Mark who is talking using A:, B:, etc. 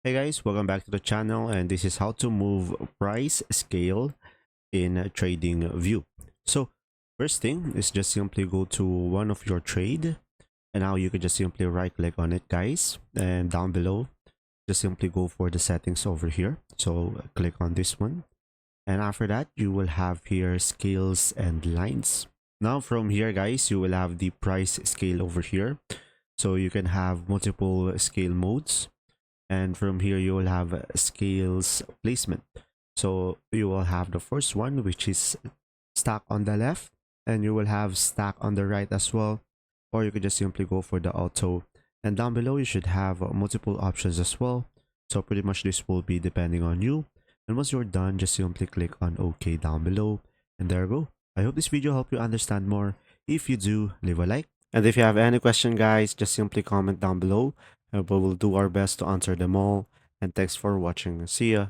A: Hey guys, welcome back to the channel, and this is how to move price scale in Tradingview. So first thing is just simply go to one of your trade, and now you can just simply right click on it, guys, and down below just simply go for the settings over here. So click on this one, and after that you will have here scales and lines. Now from here, guys, you will have the price scale over here, so you can have multiple scale modes, and from here you will have scales placement. So you will have the first one, which is stack on the left, and you will have stack on the right as well, or you could just simply go for the auto. And down below you should have multiple options as well, so pretty much this will be depending on you. And once you're done, just simply click on OK down below, and there you go. I hope this video helped you understand more. If you do, leave a like, and if you have any question, guys, just simply comment down below, and we will do our best to answer them all. And thanks for watching. See ya.